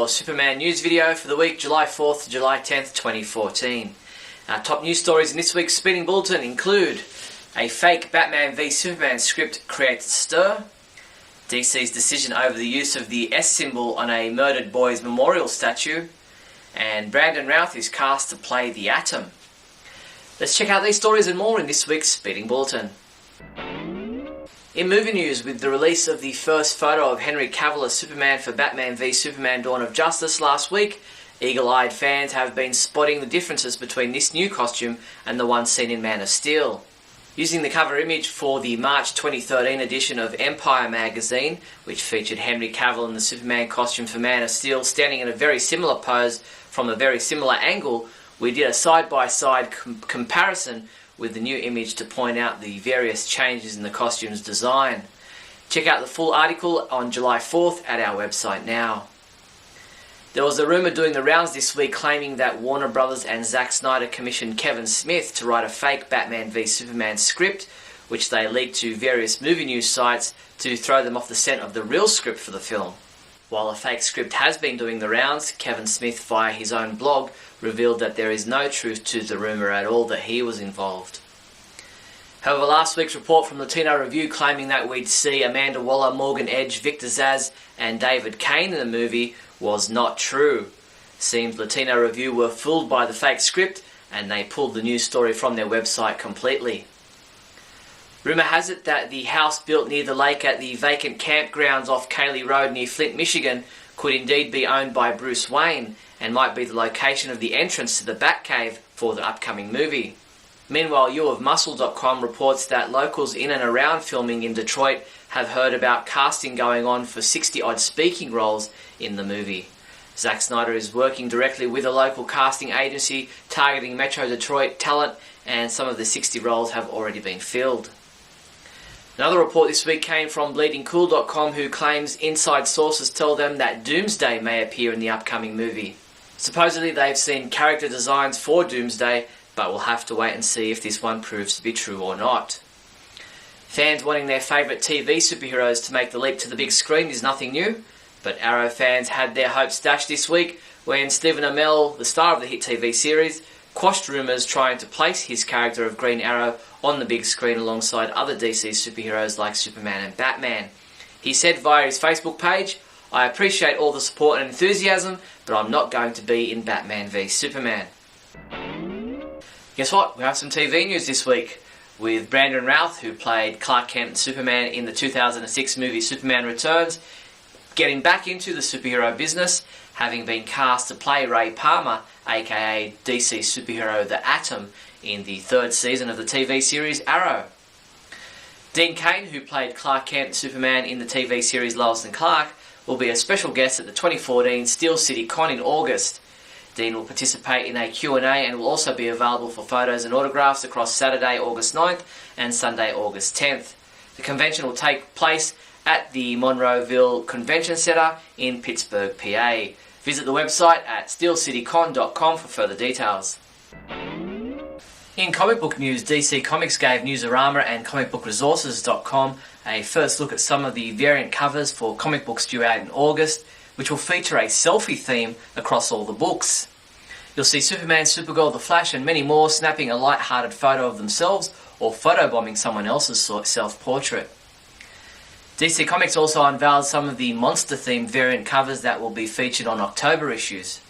your Superman news video for the week July 4th to July 10th, 2014. Our top news stories in this week's Speeding Bulletin include a fake Batman v Superman script creates stir, DC's decision over the use of the S symbol on a murdered boy's memorial statue, and Brandon Routh is cast to play the Atom. Let's check out these stories and more in this week's Speeding Bulletin. In movie news, with the release of the first photo of Henry Cavill as Superman for Batman v Superman Dawn of Justice last week, eagle-eyed fans have been spotting the differences between this new costume and the one seen in Man of Steel. Using the cover image for the March 2013 edition of Empire magazine, which featured Henry Cavill in the Superman costume for Man of Steel standing in a very similar pose from a very similar angle, we did a side-by-side comparison with the new image to point out the various changes in the costume's design. Check out the full article on July 4th at our website now. There was a rumour doing the rounds this week claiming that Warner Brothers and Zack Snyder commissioned Kevin Smith to write a fake Batman v Superman script, which they leaked to various movie news sites to throw them off the scent of the real script for the film. While a fake script has been doing the rounds, Kevin Smith, via his own blog, revealed that there is no truth to the rumour at all that he was involved. However, last week's report from Latino Review claiming that we'd see Amanda Waller, Morgan Edge, Victor Zsasz and David Kane in the movie was not true. Seems Latino Review were fooled by the fake script and they pulled the news story from their website completely. Rumour has it that the house built near the lake at the vacant campgrounds off Cayley Road near Flint, Michigan could indeed be owned by Bruce Wayne and might be the location of the entrance to the Batcave for the upcoming movie. Meanwhile, YouofMuscle.com reports that locals in and around filming in Detroit have heard about casting going on for 60-odd speaking roles in the movie. Zack Snyder is working directly with a local casting agency targeting Metro Detroit talent, and some of the 60 roles have already been filled. Another report this week came from BleedingCool.com, who claims inside sources tell them that Doomsday may appear in the upcoming movie. Supposedly they've seen character designs for Doomsday, but we'll have to wait and see if this one proves to be true or not. Fans wanting their favourite TV superheroes to make the leap to the big screen is nothing new, but Arrow fans had their hopes dashed this week when Stephen Amell, the star of the hit TV series, quashed rumours trying to place his character of Green Arrow on the big screen alongside other DC superheroes like Superman and Batman. He said via his Facebook page, "I appreciate all the support and enthusiasm, but I'm not going to be in Batman v Superman." Guess what? We have some TV news this week, with Brandon Routh, who played Clark Kent and Superman in the 2006 movie Superman Returns, getting back into the superhero business, having been cast to play Ray Palmer, aka DC superhero The Atom, in the third season of the TV series Arrow. Dean Cain, who played Clark Kent and Superman in the TV series Lois and Clark, will be a special guest at the 2014 Steel City Con in August. Dean will participate in a Q&A and will also be available for photos and autographs across Saturday, August 9th and Sunday, August 10th. The convention will take place at the Monroeville Convention Centre in Pittsburgh, PA. Visit the website at steelcitycon.com for further details. In comic book news, DC Comics gave Newsarama and comicbookresources.com a first look at some of the variant covers for comic books due out in August, which will feature a selfie theme across all the books. You'll see Superman, Supergirl, The Flash and many more snapping a light-hearted photo of themselves or photobombing someone else's self-portrait. DC Comics also unveiled some of the monster-themed variant covers that will be featured on October issues.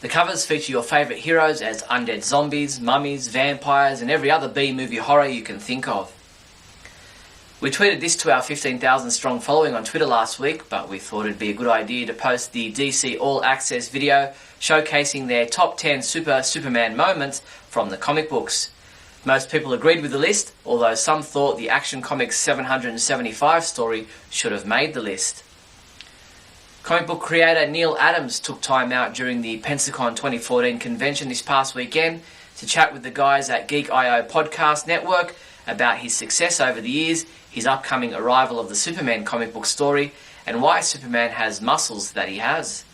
The covers feature your favourite heroes as undead zombies, mummies, vampires and every other B-movie horror you can think of. We tweeted this to our 15,000 strong following on Twitter last week, but we thought it'd be a good idea to post the DC All Access video showcasing their top 10 Superman moments from the comic books. Most people agreed with the list, although some thought the Action Comics 775 story should have made the list. Comic book creator Neil Adams took time out during the Pensacon 2014 convention this past weekend to chat with the guys at Geek.io Podcast Network about his success over the years, his upcoming arrival of the Superman comic book story, and why Superman has muscles that he has.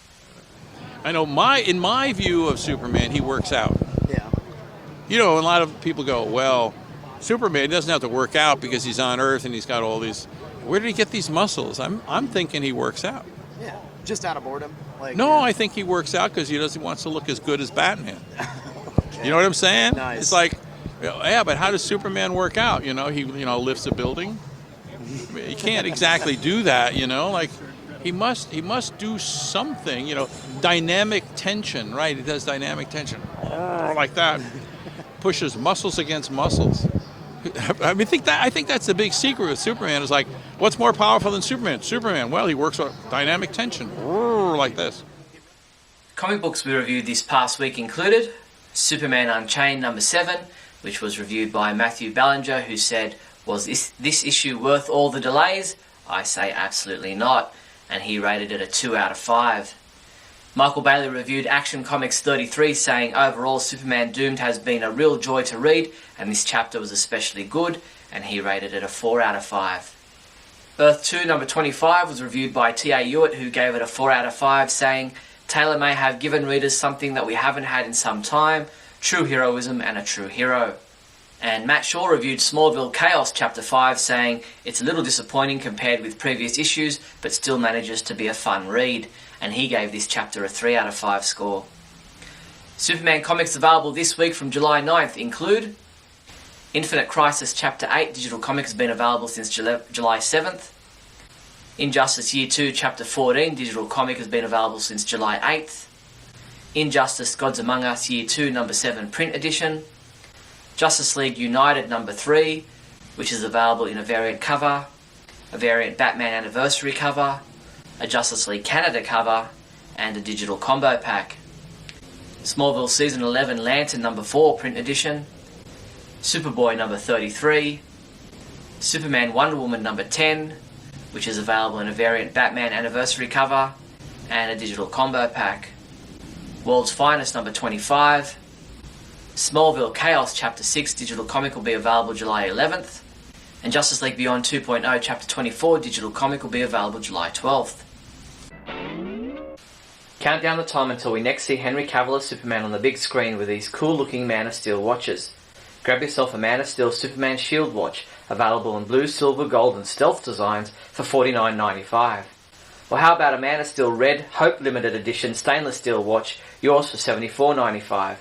I know in my view of Superman, he works out. Yeah. You know, a lot of people go, well, Superman doesn't have to work out because he's on Earth and he's got all these. Where did he get these muscles? I'm thinking he works out. Yeah, just out of boredom. No, I think he works out because he wants to look as good as Batman. You know what I'm saying? Nice. It's like, yeah, but how does Superman work out? He lifts a building. He can't exactly do that. Like he must do something. Dynamic tension, right? He does dynamic tension, like that. Pushes muscles against muscles. I think that's the big secret with Superman. Is like, what's more powerful than Superman? Superman, well, he works on dynamic tension, like this. Comic books we reviewed this past week included Superman Unchained #7, which was reviewed by Matthew Ballinger, who said, was this issue worth all the delays? I say absolutely not, and he rated it a 2 out of 5. Michael Bailey reviewed Action Comics 33, saying, overall Superman Doomed has been a real joy to read, and this chapter was especially good, and he rated it a 4 out of 5. Earth 2 #25 was reviewed by T.A. Hewitt, who gave it a 4 out of 5, saying, Taylor may have given readers something that we haven't had in some time, true heroism and a true hero. And Matt Shaw reviewed Smallville Chaos Chapter 5, saying, it's a little disappointing compared with previous issues, but still manages to be a fun read, and he gave this chapter a 3 out of 5 score. Superman comics available this week from July 9th include Infinite Crisis Chapter 8 digital comic has been available since July 7th. Injustice Year 2 Chapter 14 digital comic has been available since July 8th. Injustice Gods Among Us Year 2 #7 print edition. Justice League United #3, which is available in a variant cover, a variant Batman Anniversary cover, a Justice League Canada cover, and a digital combo pack. Smallville Season 11 Lantern #4 print edition. Superboy #33. Superman Wonder Woman #10, which is available in a variant Batman Anniversary cover, and a digital combo pack. World's Finest #25. Smallville Chaos Chapter 6 digital comic will be available July 11th, and Justice League Beyond 2.0 Chapter 24 digital comic will be available July 12th. Count down the time until we next see Henry Cavill as Superman on the big screen with these cool looking Man of Steel watches. Grab yourself a Man of Steel Superman Shield watch, available in blue, silver, gold and stealth designs for $49.95. Or how about a Man of Steel Red Hope Limited Edition stainless steel watch, yours for $74.95.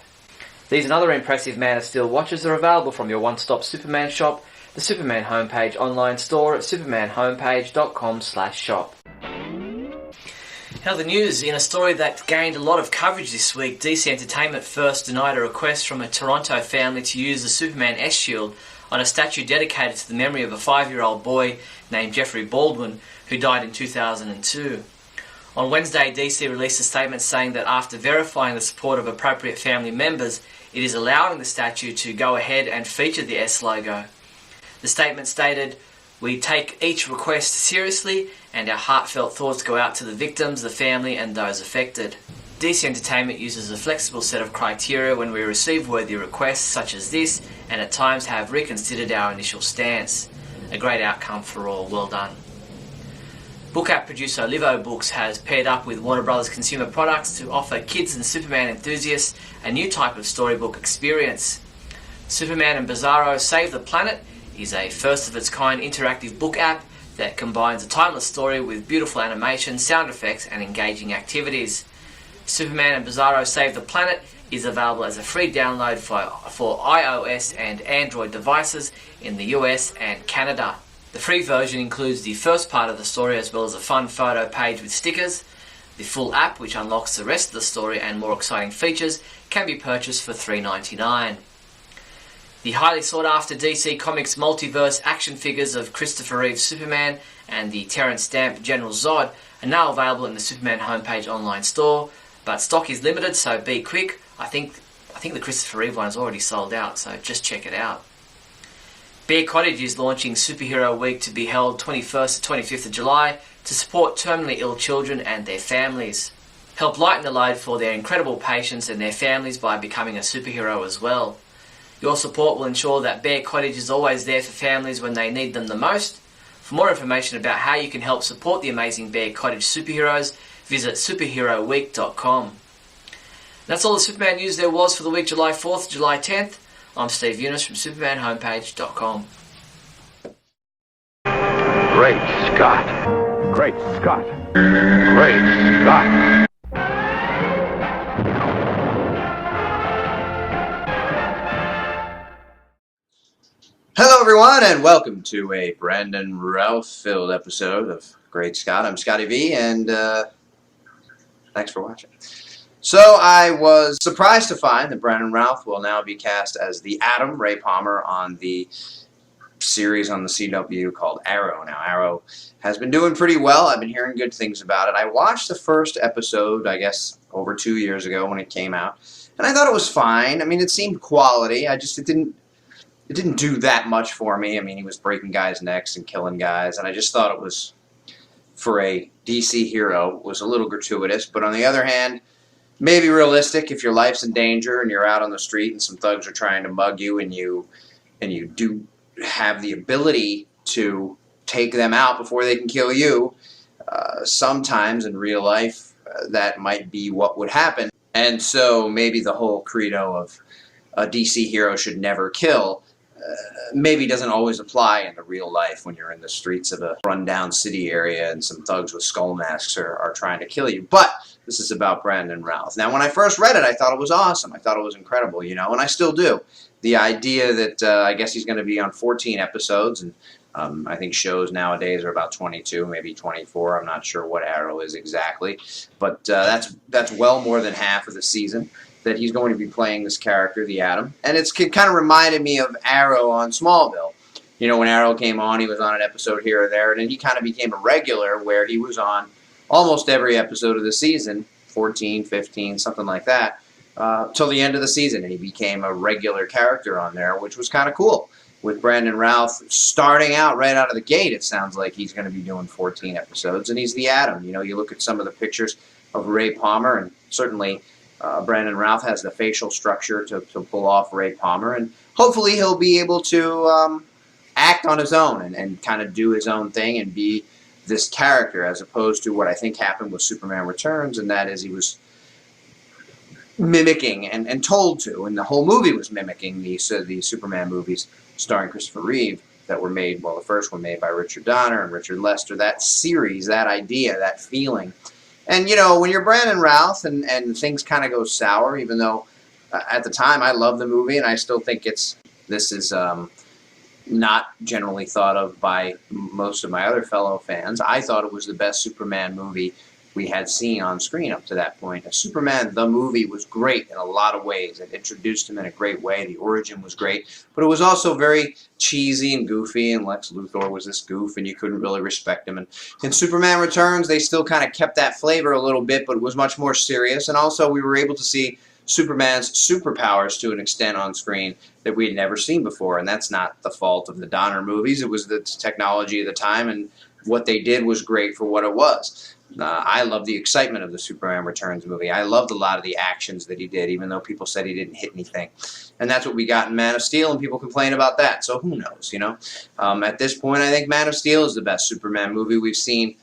These and other impressive Man of Steel watches are available from your one-stop Superman shop, the Superman homepage online store at supermanhomepage.com/shop. Now the news, in a story that gained a lot of coverage this week, DC Entertainment first denied a request from a Toronto family to use the Superman S-Shield on a statue dedicated to the memory of a 5-year-old boy named Jeffrey Baldwin, who died in 2002. On Wednesday, DC released a statement saying that after verifying the support of appropriate family members, it is allowing the statue to go ahead and feature the S logo. The statement stated, "We take each request seriously, and our heartfelt thoughts go out to the victims, the family, and those affected. DC Entertainment uses a flexible set of criteria when we receive worthy requests such as this, and at times have reconsidered our initial stance. A great outcome for all. Well done." Book app producer Livo Books has paired up with Warner Bros. Consumer Products to offer kids and Superman enthusiasts a new type of storybook experience. Superman and Bizarro Save the Planet is a first-of-its-kind interactive book app that combines a timeless story with beautiful animation, sound effects, and engaging activities. Superman and Bizarro Save the Planet is available as a free download for iOS and Android devices in the US and Canada. The free version includes the first part of the story as well as a fun photo page with stickers. The full app, which unlocks the rest of the story and more exciting features, can be purchased for $3.99. The highly sought-after DC Comics multiverse action figures of Christopher Reeve's Superman and the Terrence Stamp General Zod are now available in the Superman homepage online store, but stock is limited, so be quick. I think the Christopher Reeve one is already sold out, so just check it out. Bear Cottage is launching Superhero Week to be held 21st to 25th of July to support terminally ill children and their families. Help lighten the load for their incredible patients and their families by becoming a superhero as well. Your support will ensure that Bear Cottage is always there for families when they need them the most. For more information about how you can help support the amazing Bear Cottage superheroes, visit superheroweek.com. That's all the Superman news there was for the week July 4th to July 10th. I'm Steve Younis from supermanhomepage.com. Great Scott! Great Scott! Great Scott! Hello, everyone, and welcome to a Brandon Routh-filled episode of Great Scott. I'm Scotty V, and thanks for watching. So I was surprised to find that Brandon Routh will now be cast as the Atom, Ray Palmer, on the series on the CW called Arrow. Now, Arrow has been doing pretty well. I've been hearing good things about it. I watched the first episode, I guess, over 2 years ago when it came out, and I thought it was fine. I mean, it seemed quality. It didn't do that much for me. I mean, he was breaking guys' necks and killing guys, and I just thought it was, for a DC hero, was a little gratuitous. But on the other hand, maybe realistic. If your life's in danger and you're out on the street and some thugs are trying to mug you, and you do have the ability to take them out before they can kill you, sometimes in real life that might be what would happen. And so maybe the whole credo of a DC hero should never kill maybe doesn't always apply in the real life when you're in the streets of a rundown city area and some thugs with skull masks are trying to kill you. But this is about Brandon Routh. Now, when I first read it, I thought it was awesome. I thought it was incredible, you know, and I still do. The idea that I guess he's going to be on 14 episodes, and I think shows nowadays are about 22, maybe 24. I'm not sure what Arrow is exactly, but that's well more than half of the season that he's going to be playing this character, the Atom. And it kind of reminded me of Arrow on Smallville. You know, when Arrow came on, he was on an episode here or there, and then he kind of became a regular where he was on almost every episode of the season, 14, 15, something like that, till the end of the season. And he became a regular character on there, which was kind of cool. With Brandon Routh starting out right out of the gate, it sounds like he's going to be doing 14 episodes, and he's the Atom. You know, you look at some of the pictures of Ray Palmer, and certainly Brandon Routh has the facial structure to pull off Ray Palmer, and hopefully he'll be able to act on his own and kind of do his own thing and be this character, as opposed to what I think happened with Superman Returns, and that is he was mimicking and told to, and the whole movie was mimicking the Superman movies starring Christopher Reeve that were made, well, the first one made by Richard Donner and Richard Lester, that series, that idea, that feeling. And, you know, when you're Brandon Routh and things kind of go sour, even though at the time I loved the movie and I still think this is not generally thought of by most of my other fellow fans. I thought it was the best Superman movie we had seen on screen up to that point. Superman, the movie, was great in a lot of ways. It introduced him in a great way. The origin was great. But it was also very cheesy and goofy, and Lex Luthor was this goof, and you couldn't really respect him. And in Superman Returns, they still kind of kept that flavor a little bit, but it was much more serious. And also, we were able to see Superman's superpowers to an extent on screen that we had never seen before. And that's not the fault of the Donner movies. It was the technology of the time, and what they did was great for what it was. I love the excitement of the Superman Returns movie. I loved a lot of the actions that he did, even though people said he didn't hit anything. And that's what we got in Man of Steel, and people complain about that. So who knows, you know? At this point, I think Man of Steel is the best Superman movie we've seen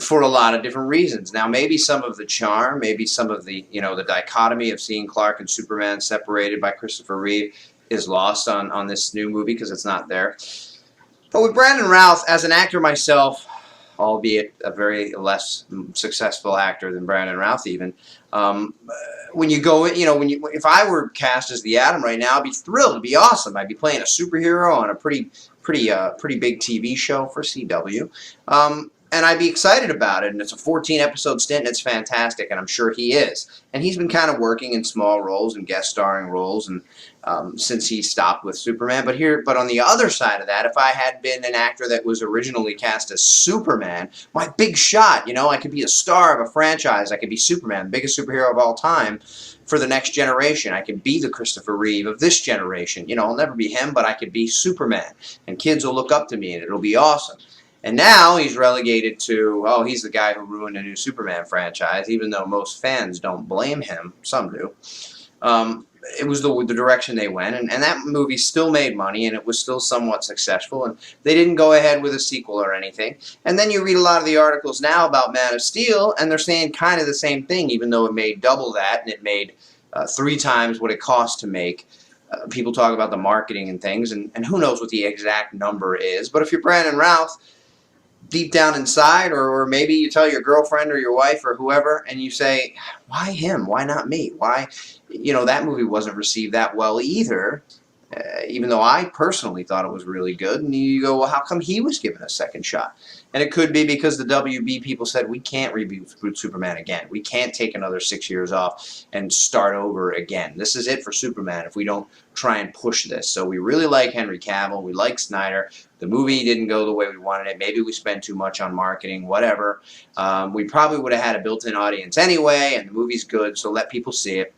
for a lot of different reasons. Now, maybe some of the charm, maybe some of the, you know, the dichotomy of seeing Clark and Superman separated by Christopher Reeve is lost on this new movie because it's not there. But with Brandon Routh, as an actor myself, albeit a very less successful actor than Brandon Routh even, when you go, you know, if I were cast as the Atom right now, I'd be thrilled. It'd be awesome. I'd be playing a superhero on a pretty big TV show for CW. And I'd be excited about it, and it's a 14-episode stint, and it's fantastic, and I'm sure he is. And he's been kind of working in small roles and guest starring roles, and since he stopped with Superman. But on the other side of that, if I had been an actor that was originally cast as Superman, my big shot, you know, I could be a star of a franchise. I could be Superman, the biggest superhero of all time for the next generation. I could be the Christopher Reeve of this generation. You know, I'll never be him, but I could be Superman, and kids will look up to me, and it'll be awesome. And now he's relegated to, oh, he's the guy who ruined a new Superman franchise, even though most fans don't blame him. Some do. It was the direction they went, and that movie still made money, and it was still somewhat successful, and they didn't go ahead with a sequel or anything. And then you read a lot of the articles now about Man of Steel, and they're saying kind of the same thing, even though it made double that, and it made 3 times what it cost to make. People talk about the marketing and things, and who knows what the exact number is. But if you're Brandon Routh, deep down inside, or maybe you tell your girlfriend or your wife or whoever, and you say, why him? Why not me? Why, you know, that movie wasn't received that well either. even though I personally thought it was really good. And you go, well, how come he was given a second shot? And it could be because the WB people said, we can't reboot Superman again. We can't take another 6 years off and start over again. This is it for Superman if we don't try and push this. So we really like Henry Cavill. We like Snyder. The movie didn't go the way we wanted it. Maybe we spent too much on marketing, whatever. We probably would have had a built-in audience anyway, and the movie's good, so let people see it.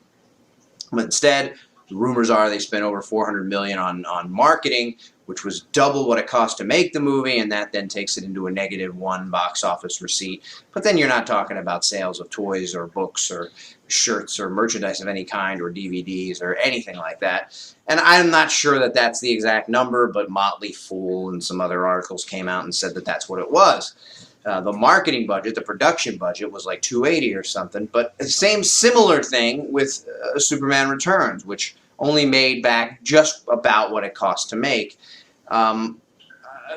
But instead, the rumors are they spent over $400 million on marketing, which was double what it cost to make the movie, and that then takes it into a -1 box office receipt. But then you're not talking about sales of toys or books or shirts or merchandise of any kind or DVDs or anything like that. And I'm not sure that that's the exact number, but Motley Fool and some other articles came out and said that that's what it was. The marketing budget, the production budget, was like $280 or something. But the same similar thing with Superman Returns, which only made back just about what it cost to make.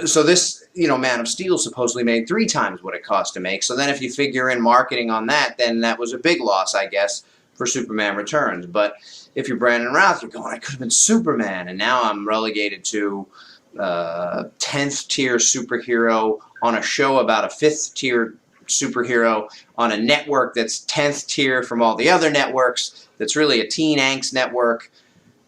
So this, Man of Steel supposedly made 3 times what it cost to make. So then if you figure in marketing on that, then that was a big loss, I guess, for Superman Returns. But if you're Brandon Routh, you're going, I could have been Superman, and now I'm relegated to 10th tier superhero on a show about a 5th tier superhero on a network that's 10th tier from all the other networks, that's really a teen angst network.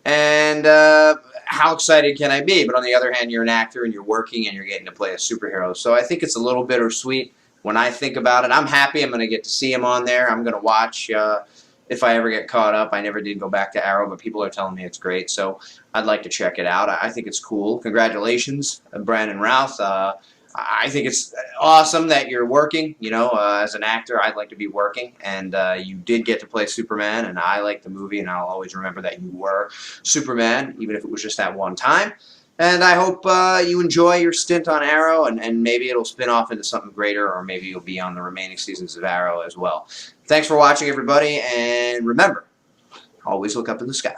And how excited can I be? But on the other hand, you're an actor and you're working and you're getting to play a superhero. So I think it's a little bittersweet when I think about it. I'm happy I'm going to get to see him on there. I'm going to watch if I ever get caught up. I never did go back to Arrow, but people are telling me it's great. So I'd like to check it out. I think it's cool. Congratulations, Brandon Routh. I think it's awesome that you're working. As an actor, I'd like to be working, and you did get to play Superman, and I like the movie, and I'll always remember that you were Superman, even if it was just that one time. And I hope you enjoy your stint on Arrow, and maybe it'll spin off into something greater, or maybe you'll be on the remaining seasons of Arrow as well. Thanks for watching, everybody, and remember, always look up in the sky.